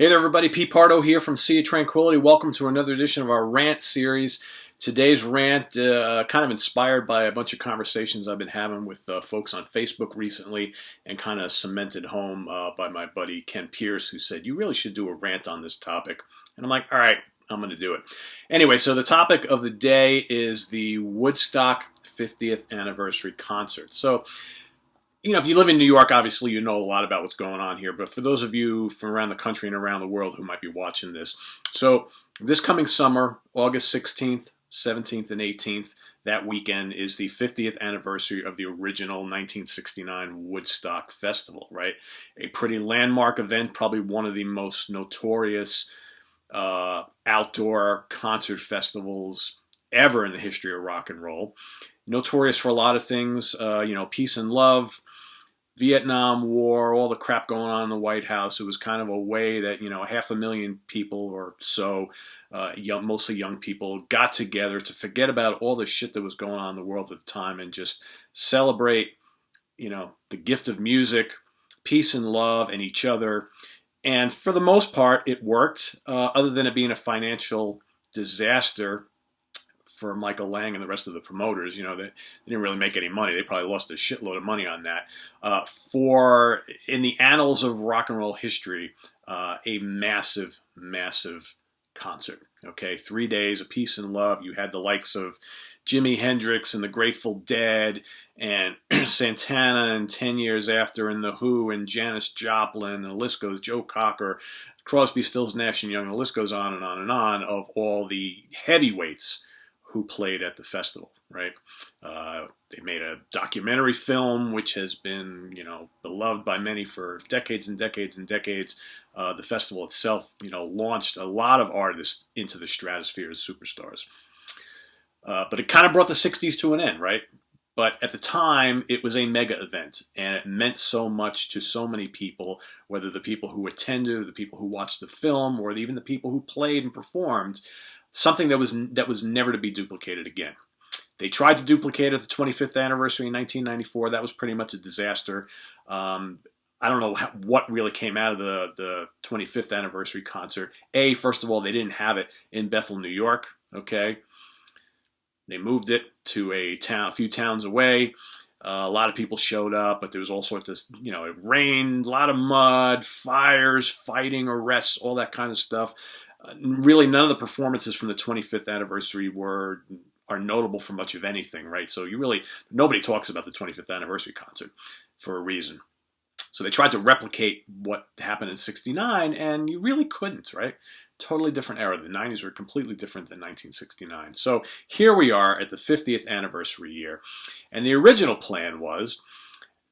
Hey there everybody, Pete Pardo here from Sea of Tranquility. Welcome to another edition of our rant series. Today's rant kind of inspired by a bunch of conversations I've been having with folks on Facebook recently and kind of cemented home by my buddy Ken Pierce, who said, you really should do a rant on this topic. And I'm like, all right, I'm going to do it. Anyway, so the topic of the day is the Woodstock 50th anniversary concert. So, you know, if you live in New York, obviously you know a lot about what's going on here. But for those of you from around the country and around the world who might be watching this, so this coming summer, August 16th, 17th, and 18th, that weekend is the 50th anniversary of the original 1969 Woodstock Festival, right? A pretty landmark event, probably one of the most notorious outdoor concert festivals ever in the history of rock and roll. Notorious for a lot of things, peace and love, Vietnam War, all the crap going on in the White House. It was kind of a way that, 500,000 people or so, mostly young people, got together to forget about all the shit that was going on in the world at the time and just celebrate, the gift of music, peace and love, and each other. And for the most part, it worked, other than it being a financial disaster for Michael Lang and the rest of the promoters. They didn't really make any money. They probably lost a shitload of money on that. In the annals of rock and roll history, a massive, massive concert. Okay, 3 days of peace and love. You had the likes of Jimi Hendrix and the Grateful Dead and Santana and 10 Years After and The Who and Janis Joplin, and the list goes, Joe Cocker, Crosby, Stills, Nash and Young, and the list goes on and on and on of all the heavyweights who played at the festival, right? They made a documentary film, which has been, beloved by many for decades and decades and decades. The festival itself, launched a lot of artists into the stratosphere as superstars. But it kind of brought the 60s to an end, right? But at the time, it was a mega event, and it meant so much to so many people, whether the people who attended, or the people who watched the film, or even the people who played and performed. Something that was never to be duplicated again. They tried to duplicate it at the 25th anniversary in 1994. That was pretty much a disaster. I don't know what really came out of the 25th anniversary concert. First of all, they didn't have it in Bethel, New York. Okay, they moved it to a few towns away. A lot of people showed up, but there was all sorts of, it rained, a lot of mud, fires, fighting, arrests, all that kind of stuff. Really, none of the performances from the 25th anniversary are notable for much of anything, right? So nobody talks about the 25th anniversary concert for a reason. So they tried to replicate what happened in '69, and you really couldn't, right? Totally different era. The 90s were completely different than 1969. So here we are at the 50th anniversary year, and the original plan was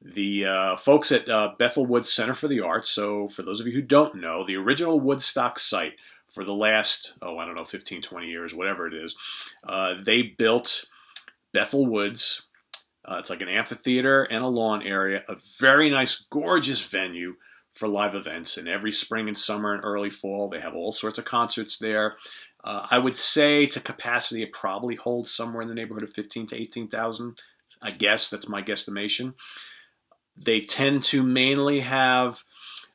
the folks at Bethel Woods Center for the Arts. So for those of you who don't know, the original Woodstock site for the last, 15, 20 years, whatever it is, they built Bethel Woods. It's like an amphitheater and a lawn area, a very nice, gorgeous venue for live events. And every spring and summer and early fall, they have all sorts of concerts there. I would say to capacity, it probably holds somewhere in the neighborhood of 15 to 18,000. I guess that's my guesstimation. They tend to mainly have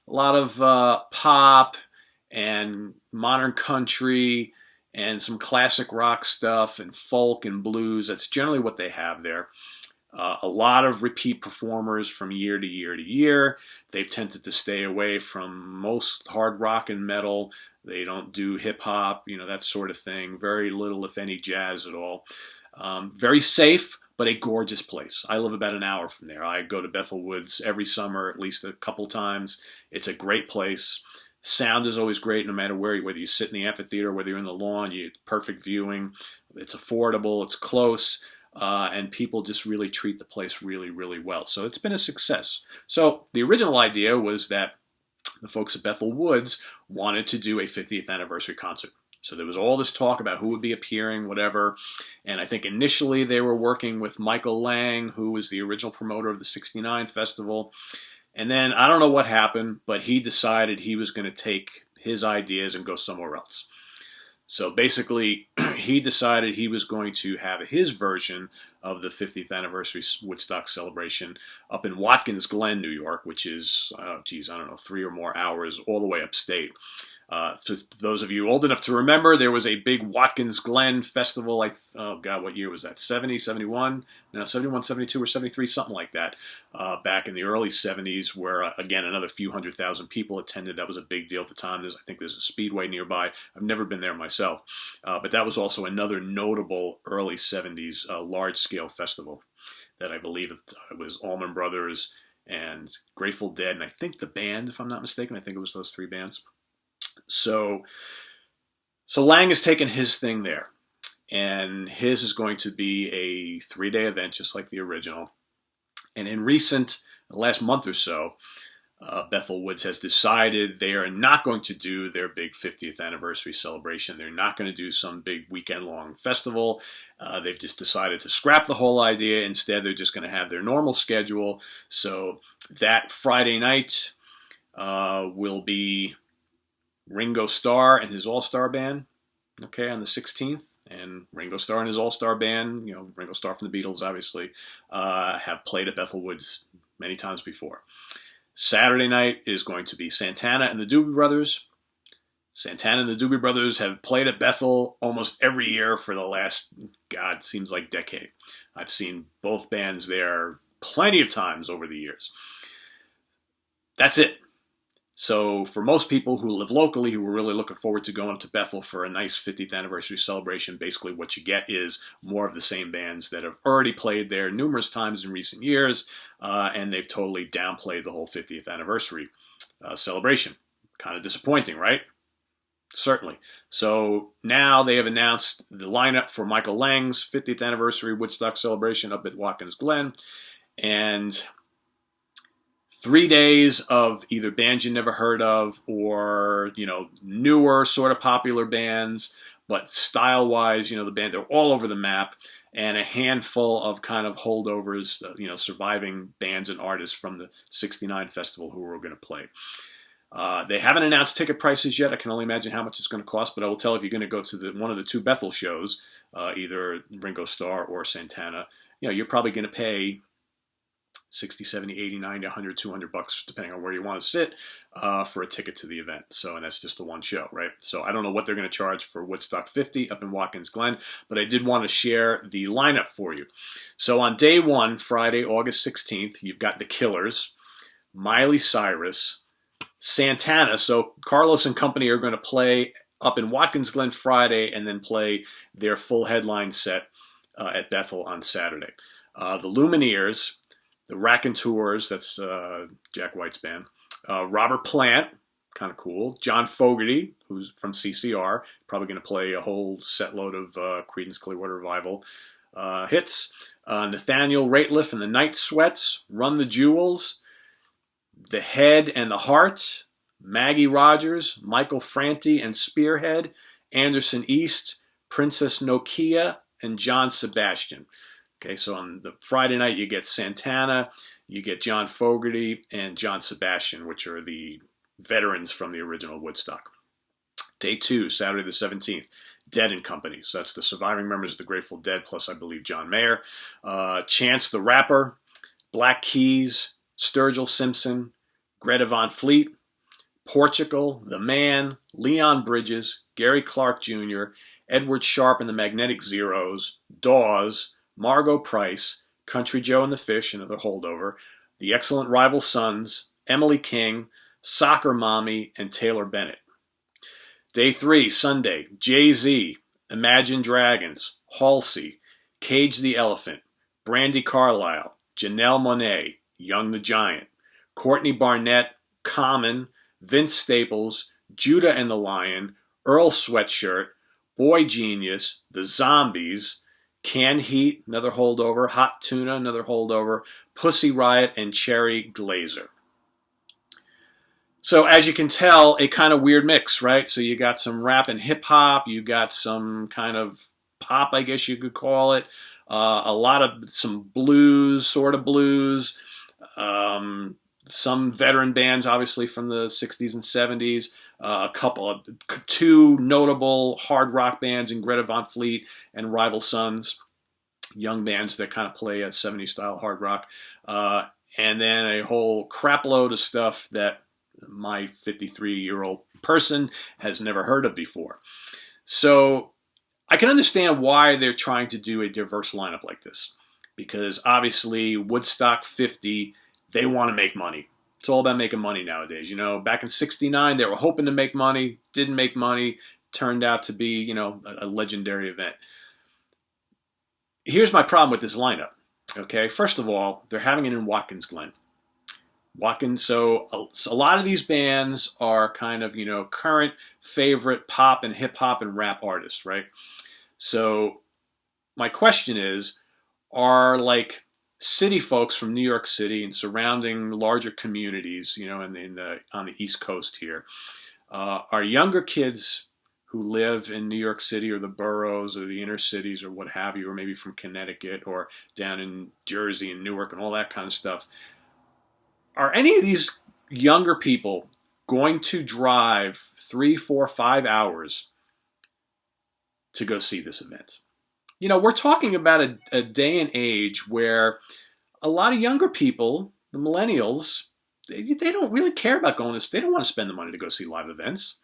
a lot of pop and modern country and some classic rock stuff and folk and blues. That's generally what they have there. A lot of repeat performers from year to year to year. They've tended to stay away from most hard rock and metal. They don't do hip hop, that sort of thing. Very little, if any, jazz at all. Very safe, but a gorgeous place. I live about an hour from there. I go to Bethel Woods every summer, at least a couple times. It's a great place. Sound is always great, no matter whether you sit in the amphitheater, whether you're in the lawn, you get perfect viewing. It's affordable, it's close, and people just really treat the place really, really well. So it's been a success. So the original idea was that the folks at Bethel Woods wanted to do a 50th anniversary concert. So there was all this talk about who would be appearing, whatever. And I think initially they were working with Michael Lang, who was the original promoter of the '69 festival. And then I don't know what happened, but he decided he was going to take his ideas and go somewhere else. So basically, he decided he was going to have his version of the 50th anniversary Woodstock celebration up in Watkins Glen, New York, which is, I don't know, 3 or more hours all the way upstate. For those of you old enough to remember, there was a big Watkins Glen festival. Oh God, what year was that? 70, 71? No, 71, 72, or 73, something like that. Back in the early 70s, where, again, another few 100,000 people attended. That was a big deal at the time. I think there's a speedway nearby. I've never been there myself. But that was also another notable early 70s large-scale festival that I believe it was Allman Brothers and Grateful Dead, and I think the band, if I'm not mistaken. I think it was those 3 bands. So Lang has taken his thing there, and his is going to be a 3-day event, just like the original. And in last month or so, Bethel Woods has decided they are not going to do their big 50th anniversary celebration. They're not going to do some big weekend-long festival. They've just decided to scrap the whole idea. Instead, they're just going to have their normal schedule. So that Friday night will be Ringo Starr and his All-Star Band, okay, on the 16th. And Ringo Starr and his All-Star Band, Ringo Starr from the Beatles, obviously, have played at Bethel Woods many times before. Saturday night is going to be Santana and the Doobie Brothers. Santana and the Doobie Brothers have played at Bethel almost every year for the last, God, seems like decade. I've seen both bands there plenty of times over the years. That's it. So for most people who live locally, who are really looking forward to going up to Bethel for a nice 50th anniversary celebration, basically what you get is more of the same bands that have already played there numerous times in recent years, and they've totally downplayed the whole 50th anniversary celebration. Kind of disappointing, right? Certainly. So now they have announced the lineup for Michael Lang's 50th anniversary Woodstock celebration up at Watkins Glen, and 3 days of either bands you never heard of or, newer sort of popular bands, but style-wise, the band, they're all over the map, and a handful of kind of holdovers, surviving bands and artists from the 69 festival who are going to play. They haven't announced ticket prices yet. I can only imagine how much it's going to cost, but I will tell if you're going to go to one of the 2 Bethel shows, either Ringo Starr or Santana, you're probably going to pay 60, 70, 80, 90, 100, 200 bucks, depending on where you want to sit, for a ticket to the event. So, and that's just the one show, right? So I don't know what they're going to charge for Woodstock 50 up in Watkins Glen, but I did want to share the lineup for you. So on day 1, Friday, August 16th, you've got the Killers, Miley Cyrus, Santana. So Carlos and company are going to play up in Watkins Glen Friday and then play their full headline set at Bethel on Saturday. The Lumineers, the Raconteurs, that's Jack White's band. Robert Plant, kind of cool. John Fogerty, who's from CCR, probably going to play a whole set load of Creedence Clearwater Revival hits. Nathaniel Rateliff and the Night Sweats, Run the Jewels, The Head and the Heart, Maggie Rogers, Michael Franti and Spearhead, Anderson East, Princess Nokia, and John Sebastian. Okay, so on the Friday night, you get Santana, you get John Fogerty, and John Sebastian, which are the veterans from the original Woodstock. Day 2, Saturday the 17th, Dead and Company. So that's the surviving members of the Grateful Dead, plus I believe John Mayer. Chance the Rapper, Black Keys, Sturgill Simpson, Greta Van Fleet, Portugal, The Man, Leon Bridges, Gary Clark Jr., Edward Sharpe and the Magnetic Zeros, Dawes, Margot Price, Country Joe and the Fish, another holdover, The Excellent Rival Sons, Emily King, Soccer Mommy, and Taylor Bennett. Day 3, Sunday, Jay-Z, Imagine Dragons, Halsey, Cage the Elephant, Brandy Carlisle, Janelle Monáe, Young the Giant, Courtney Barnett, Common, Vince Staples, Judah and the Lion, Earl Sweatshirt, Boy Genius, The Zombies, Canned Heat, another holdover, Hot Tuna, another holdover, Pussy Riot, and Cherry Glazer. So as you can tell, a kind of weird mix, right? So you got some rap and hip hop, you got some kind of pop, I guess you could call it, a lot of some blues, sort of blues, some veteran bands, obviously from the 60s and 70s, two notable hard rock bands in Greta Van Fleet and Rival Sons, young bands that kind of play a 70s style hard rock, and then a whole crap load of stuff that my 53-year-old person has never heard of before. So I can understand why they're trying to do a diverse lineup like this, because obviously Woodstock 50, they want to make money. It's all about making money nowadays. You know, back in '69, they were hoping to make money, didn't make money, turned out to be, you know, a legendary event. Here's my problem with this lineup. Okay, first of all, they're having it in Watkins Glen. So a lot of these bands are kind of, you know, current favorite pop and hip hop and rap artists, right? So my question is, are like city folks from New York City and surrounding larger communities, you know, on the East Coast here, are younger kids who live in New York City or the boroughs or the inner cities or what have you, or maybe from Connecticut or down in Jersey and Newark and all that kind of stuff, are any of these younger people going to drive 3, 4, 5 hours to go see this event? You know, we're talking about a day and age where a lot of younger people, the millennials, they don't really care about going to, they don't want to spend the money to go see live events.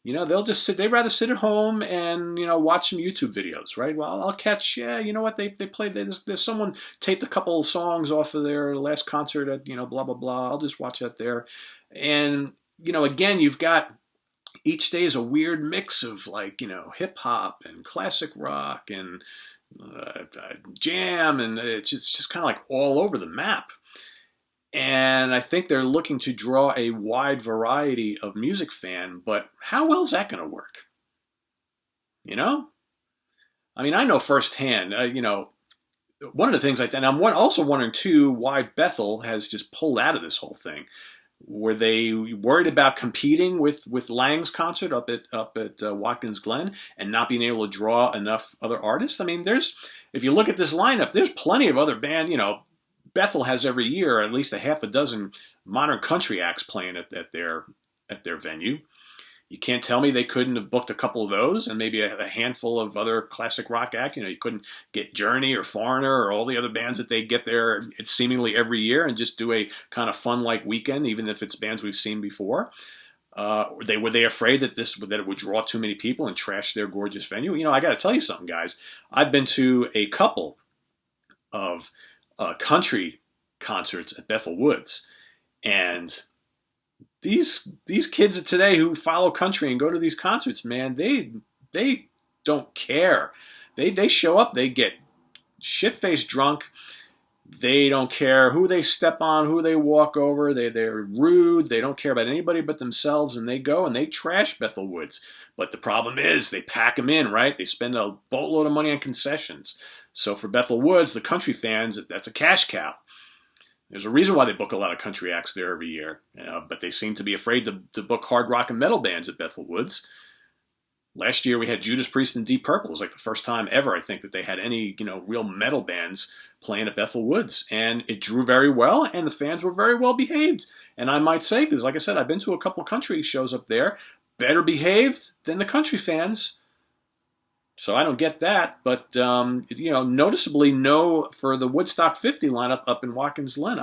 You know, they'd rather sit at home and, you know, watch some YouTube videos, right? Well, I'll catch, you know what, they played, there's someone taped a couple songs off of their last concert at, you know, blah, blah, blah. I'll just watch that there. And, you know, again, you've got, each day is a weird mix of like, you know, hip hop and classic rock and jam, and it's just kind of like all over the map. And I think they're looking to draw a wide variety of music fan, but how well is that going to work? You know? I mean, I know firsthand, you know, one of the things like that, and I'm also wondering too why Bethel has just pulled out of this whole thing. Were they worried about competing with Lang's concert up at Watkins Glen and not being able to draw enough other artists? I mean, if you look at this lineup, there's plenty of other bands, you know. Bethel has every year at least a half a dozen modern country acts playing at their venue. You can't tell me they couldn't have booked a couple of those and maybe a handful of other classic rock acts. You know, you couldn't get Journey or Foreigner or all the other bands that they get there seemingly every year and just do a kind of fun-like weekend, even if it's bands we've seen before. Were they afraid that it would draw too many people and trash their gorgeous venue? You know, I got to tell you something, guys. I've been to a couple of country concerts at Bethel Woods, and these kids of today who follow country and go to these concerts, man, they don't care. They show up, they get shit-faced drunk. They don't care who they step on, who they walk over. They're rude. They don't care about anybody but themselves, and they go and they trash Bethel Woods. But the problem is they pack them in, right? They spend a boatload of money on concessions. So for Bethel Woods, the country fans, that's a cash cow. There's a reason why they book a lot of country acts there every year, but they seem to be afraid to book hard rock and metal bands at Bethel Woods. Last year we had Judas Priest and Deep Purple. It was like the first time ever, I think, that they had any, you know, real metal bands playing at Bethel Woods, and it drew very well, and the fans were very well behaved. And I might say, because like I said, I've been to a couple country shows up there, better behaved than the country fans. So I don't get that, but you know, noticeably no for the Woodstock 50 lineup up in Watkins Glen.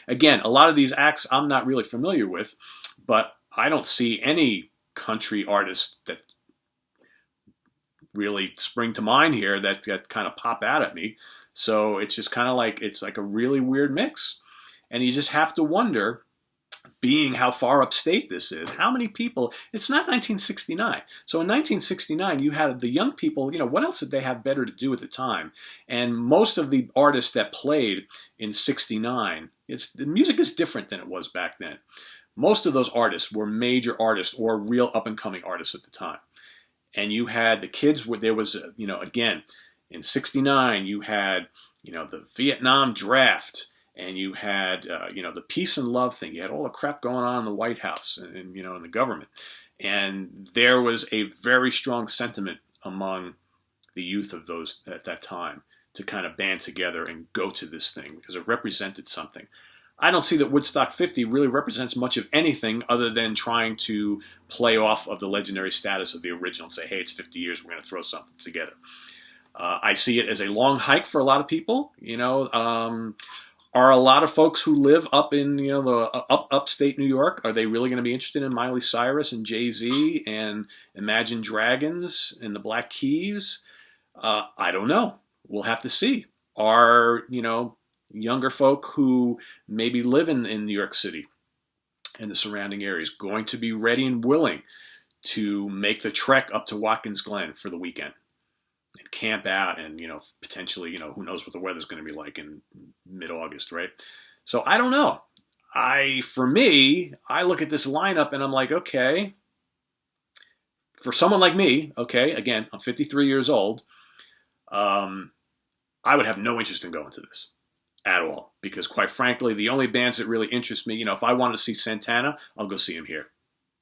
Again, a lot of these acts I'm not really familiar with, but I don't see any country artists that really spring to mind here that kind of pop out at me. So it's just kind of like, it's like a really weird mix. And you just have to wonder, being how far upstate this is, how many people, it's not 1969. So in 1969, you had the young people, you know, what else did they have better to do at the time? And most of the artists that played in 69, the music is different than it was back then. Most of those artists were major artists or real up-and-coming artists at the time. And you had the kids, there was, you know, again, in 69, you had, you know, the Vietnam draft, and you had, you know, the peace and love thing. You had all the crap going on in the White House and you know, in the government. And there was a very strong sentiment among the youth of those at that time to kind of band together and go to this thing because it represented something. I don't see that Woodstock 50 really represents much of anything other than trying to play off of the legendary status of the original and say, hey, it's 50 years, we're going to throw something together. I see it as a long hike for a lot of people. Are a lot of folks who live up in the upstate New York, are they really going to be interested in Miley Cyrus and Jay-Z and Imagine Dragons and the Black Keys? I don't know. We'll have to see. Are younger folk who maybe live in New York City and the surrounding areas going to be ready and willing to make the trek up to Watkins Glen for the weekend and camp out and, potentially, who knows what the weather's going to be like in mid-August, right? So I don't know. For me, I look at this lineup and I'm like, okay, for someone like me, okay, again, I'm 53 years old, I would have no interest in going to this at all, because quite frankly, the only bands that really interest me, if I want to see Santana, I'll go see him here,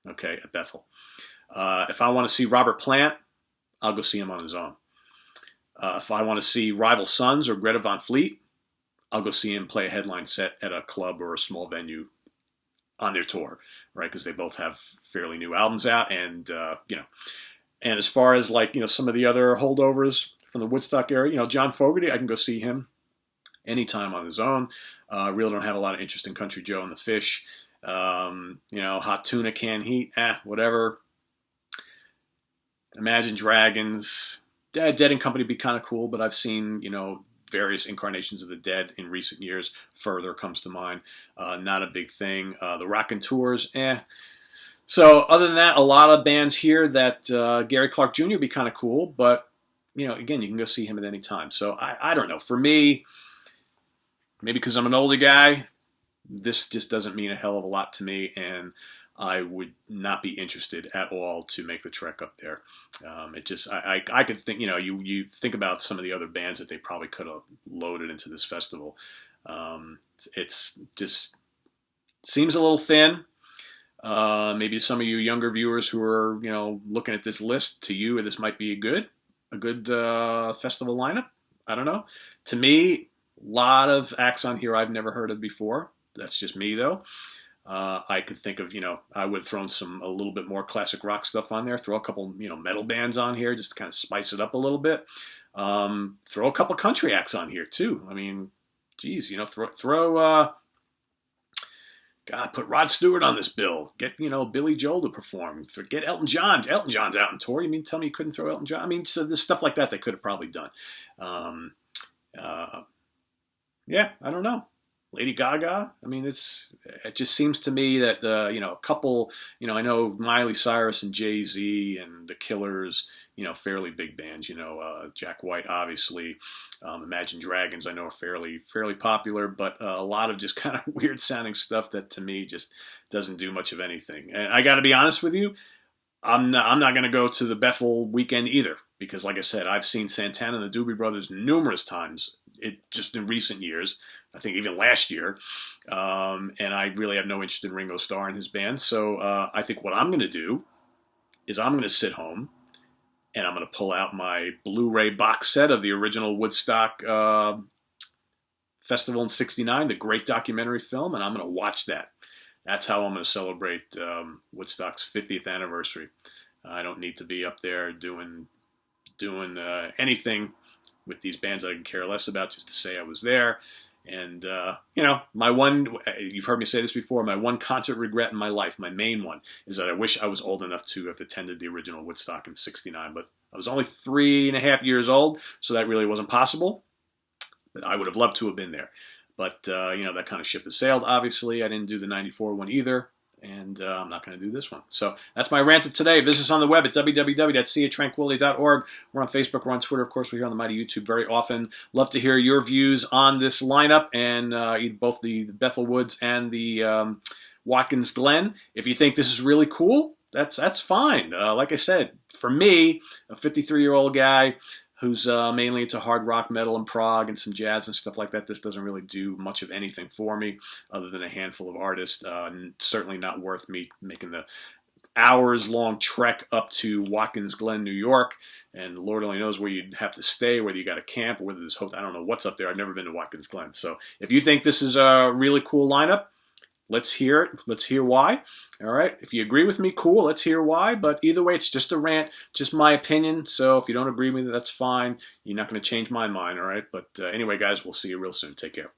okay, at Bethel. If I want to see Robert Plant, I'll go see him on his own. If I want to see Rival Sons or Greta Van Fleet, I'll go see him play a headline set at a club or a small venue on their tour, right? Because they both have fairly new albums out, and and as far as some of the other holdovers from the Woodstock era, John Fogerty, I can go see him anytime on his own. Really don't have a lot of interest in Country Joe and the Fish. Hot Tuna, Canned Heat, whatever. Imagine Dragons. Dead and Company would be kind of cool, but I've seen, various incarnations of the Dead in recent years. Further comes to mind. Not a big thing. The Rockin' Tours, So other than that, a lot of bands here that Gary Clark Jr. would be kind of cool, but, again, you can go see him at any time. So I don't know. For me, maybe because I'm an older guy, this just doesn't mean a hell of a lot to me, and I would not be interested at all to make the trek up there. I could think, you think about some of the other bands that they probably could have loaded into this festival. It's just seems a little thin. Maybe some of you younger viewers who are, looking at this list, to you, this might be a good festival lineup. I don't know. To me, a lot of acts on here I've never heard of before. That's just me, though. I could think of, I would have thrown a little bit more classic rock stuff on there. Throw a couple, metal bands on here just to kind of spice it up a little bit. Throw a couple country acts on here too. I mean, geez, throw God, put Rod Stewart on this bill. Get, Billy Joel to perform. Get Elton John. Elton John's out on tour. You mean tell me you couldn't throw Elton John? I mean, so there's stuff like that they could have probably done. Yeah, I don't know. Lady Gaga. I mean, it just seems to me that a couple. I know Miley Cyrus and Jay-Z and the Killers. Fairly big bands. Jack White, obviously. Imagine Dragons, I know, are fairly popular, but a lot of just kind of weird sounding stuff that to me just doesn't do much of anything. And I got to be honest with you, I'm not going to go to the Bethel weekend either, because like I said, I've seen Santana and the Doobie Brothers numerous times. Just in recent years. I think even last year. And I really have no interest in Ringo Starr and his band. So I think what I'm going to do is I'm going to sit home and I'm going to pull out my Blu-ray box set of the original Woodstock Festival in '69, the great documentary film, and I'm going to watch that. That's how I'm going to celebrate Woodstock's 50th anniversary. I don't need to be up there doing anything with these bands I can care less about, just to say I was there. And, you've heard me say this before, my one concert regret in my life, my main one, is that I wish I was old enough to have attended the original Woodstock in '69. But I was only 3.5 years old, so that really wasn't possible. But I would have loved to have been there. But, that kind of ship has sailed, obviously. I didn't do the '94 one either. And I'm not going to do this one. So that's my rant of today. Visit us on the web at www.seatranquility.org. We're on Facebook. We're on Twitter. Of course, we're here on the mighty YouTube very often. Love to hear your views on this lineup and both the Bethel Woods and the Watkins Glen. If you think this is really cool, that's fine. Like I said, for me, a 53-year-old guy who's mainly into hard rock, metal, and prog, and some jazz and stuff like that. This doesn't really do much of anything for me other than a handful of artists. Certainly not worth me making the hours-long trek up to Watkins Glen, New York, and Lord only knows where you'd have to stay, whether you got a camp or whether there's hotel. I don't know what's up there. I've never been to Watkins Glen. So if you think this is a really cool lineup, let's hear it. Let's hear why. All right. If you agree with me, cool. Let's hear why. But either way, it's just a rant, just my opinion. So if you don't agree with me, that's fine. You're not going to change my mind. All right. But anyway, guys, we'll see you real soon. Take care.